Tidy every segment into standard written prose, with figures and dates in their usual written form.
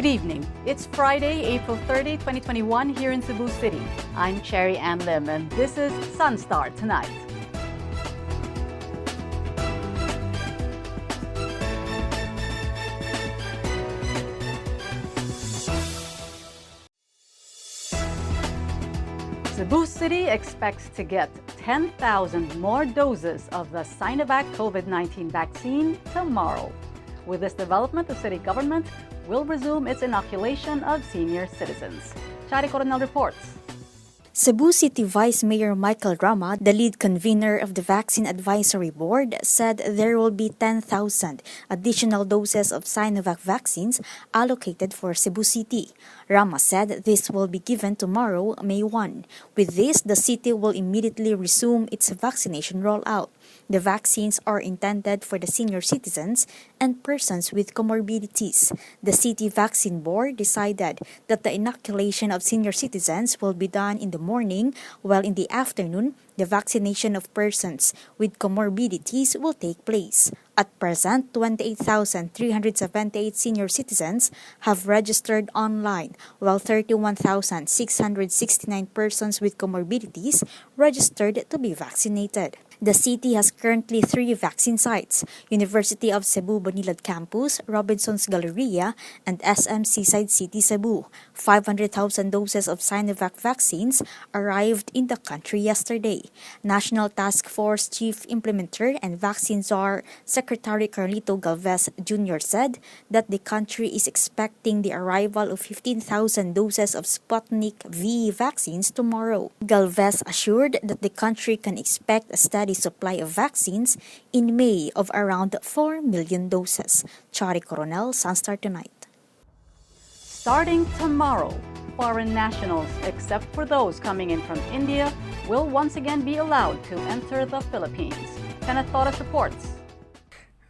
Good evening. It's Friday, April 30, 2021 here in Cebu City. I'm Cherry Ann Lim and this is SunStar Tonight. Cebu City expects to get 10,000 more doses of the Sinovac COVID-19 vaccine tomorrow. With this development, the city government will resume its inoculation of senior citizens. Chari Coronel reports. Cebu City Vice Mayor Michael Rama, the lead convener of the Vaccine Advisory Board, said there will be 10,000 additional doses of Sinovac vaccines allocated for Cebu City. Rama said this will be given tomorrow, May 1. With this, the city will immediately resume its vaccination rollout. The vaccines are intended for the senior citizens and persons with comorbidities. The City Vaccine Board decided that the inoculation of senior citizens will be done in the morning, while in the afternoon, the vaccination of persons with comorbidities will take place. At present, 28,378 senior citizens have registered online, while 31,669 persons with comorbidities registered to be vaccinated. The city has currently 3 vaccine sites: University of Cebu Banilad Campus, Robinson's Galleria, and SM Seaside City, Cebu. 500,000 doses of Sinovac vaccines arrived in the country yesterday. National Task Force Chief Implementer and Vaccine Czar Secretary Carlito Galvez Jr. said that the country is expecting the arrival of 15,000 doses of Sputnik V vaccines tomorrow. Galvez assured that the country can expect a steady supply of vaccines in May of around 4 million doses. Chari Coronel, SunStar Tonight. Starting tomorrow, foreign nationals, except for those coming in from India, will once again be allowed to enter the Philippines. Kenneth Torres reports.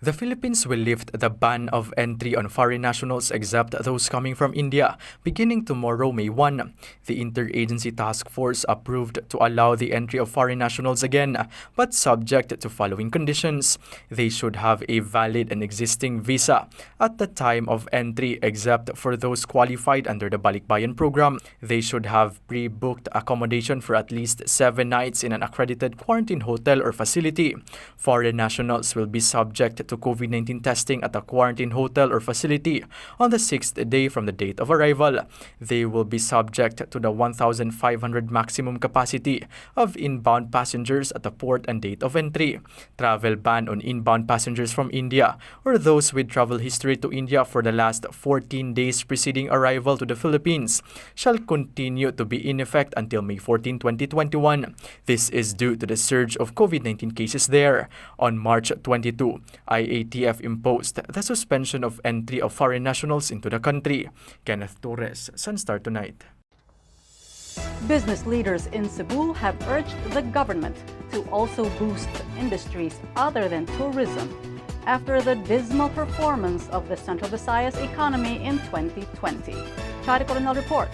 The Philippines will lift the ban of entry on foreign nationals except those coming from India, beginning tomorrow, May 1. The Interagency Task Force approved to allow the entry of foreign nationals again, but subject to following conditions. They should have a valid and existing visa at the time of entry, except for those qualified under the Balikbayan program. They should have pre-booked accommodation for at least 7 nights in an accredited quarantine hotel or facility. Foreign nationals will be subject to COVID-19 testing at a quarantine hotel or facility on the 6th day from the date of arrival. They will be subject to the 1,500 maximum capacity of inbound passengers at the port and date of entry. Travel ban on inbound passengers from India or those with travel history to India for the last 14 days preceding arrival to the Philippines shall continue to be in effect until May 14, 2021. This is due to the surge of COVID-19 cases there. On March 22, IATF imposed the suspension of entry of foreign nationals into the country. Kenneth Torres, SunStar Tonight. Business leaders in Cebu have urged the government to also boost industries other than tourism after the dismal performance of the Central Visayas economy in 2020. Chari Coronel reports.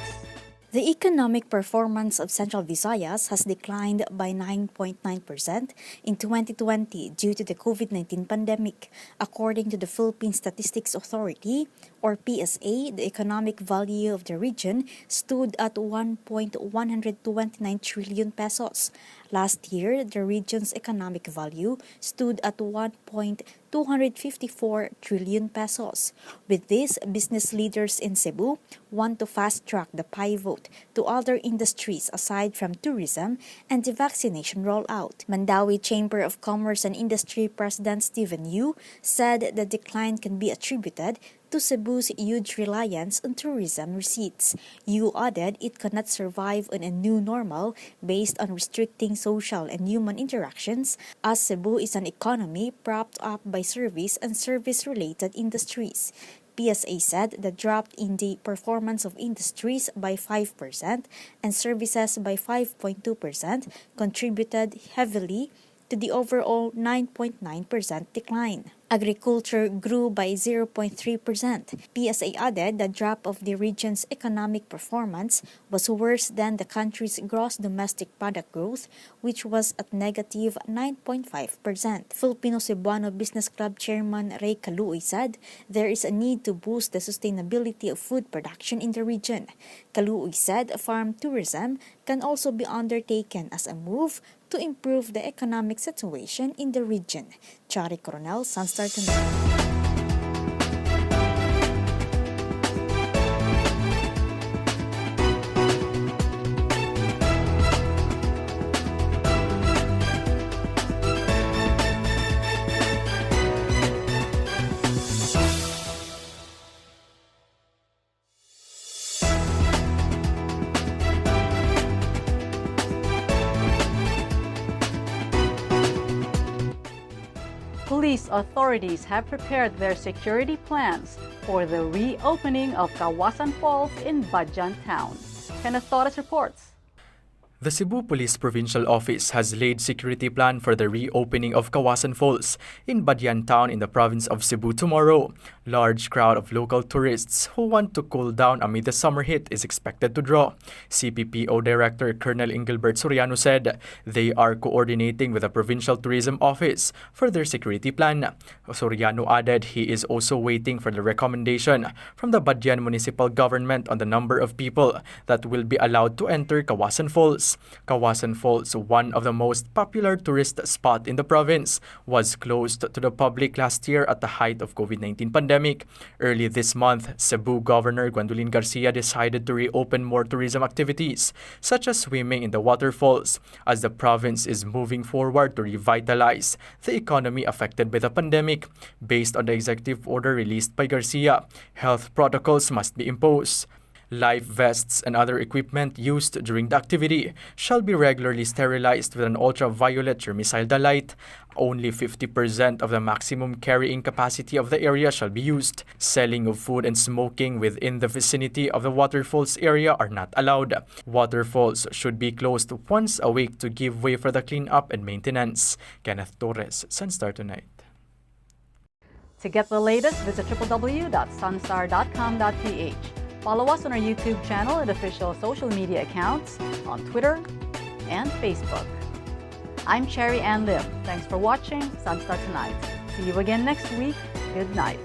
The economic performance of Central Visayas has declined by 9.9% in 2020 due to the COVID-19 pandemic. According to the Philippine Statistics Authority, or PSA, the economic value of the region stood at 1.129 trillion pesos. Last year, the region's economic value stood at 1.254 trillion pesos. With this, business leaders in Cebu want to fast-track the pivot to other industries aside from tourism and the vaccination rollout. Mandawi Chamber of Commerce and Industry President Stephen Yu said the decline can be attributed to Cebu's huge reliance on tourism receipts. Yu added it cannot survive on a new normal based on restricting social and human interactions, as Cebu is an economy propped up by service and service-related industries. PSA said the drop in the performance of industries by 5% and services by 5.2% contributed heavily to the overall 9.9% decline. Agriculture grew by 0.3%. PSA added the drop of the region's economic performance was worse than the country's gross domestic product growth, which was at negative 9.5%. Filipino Cebuano Business Club Chairman Ray Kaluoy said there is a need to boost the sustainability of food production in the region. Kaluoy said farm tourism can also be undertaken as a move to improve the economic situation in the region. Chari Coronel, SunStar Tonight. Police authorities have prepared their security plans for the reopening of Kawasan Falls in Badyan Town. Kenneth Torres reports. The Cebu Police Provincial Office has laid security plan for the reopening of Kawasan Falls in Badyan Town in the province of Cebu tomorrow. Large crowd of local tourists who want to cool down amid the summer heat is expected to draw. CPPO Director Colonel Engelbert Soriano said they are coordinating with the Provincial Tourism Office for their security plan. Soriano added he is also waiting for the recommendation from the Badyan Municipal Government on the number of people that will be allowed to enter Kawasan Falls. Kawasan Falls, one of the most popular tourist spot in the province, was closed to the public last year at the height of COVID-19 pandemic. Early this month, Cebu Governor Gwendolyn Garcia decided to reopen more tourism activities, such as swimming in the waterfalls, as the province is moving forward to revitalize the economy affected by the pandemic. Based on the executive order released by Garcia, health protocols must be imposed. Life vests and other equipment used during the activity shall be regularly sterilized with an ultraviolet germicidal light. Only 50% of the maximum carrying capacity of the area shall be used. Selling of food and smoking within the vicinity of the waterfalls area are not allowed. Waterfalls should be closed once a week to give way for the cleanup and maintenance. Kenneth Torres, SunStar Tonight. To get the latest, visit www.sunstar.com.ph. Follow us on our YouTube channel and official social media accounts on Twitter and Facebook. I'm Cherry Ann Lim. Thanks for watching SunStar Tonight. See you again next week. Good night.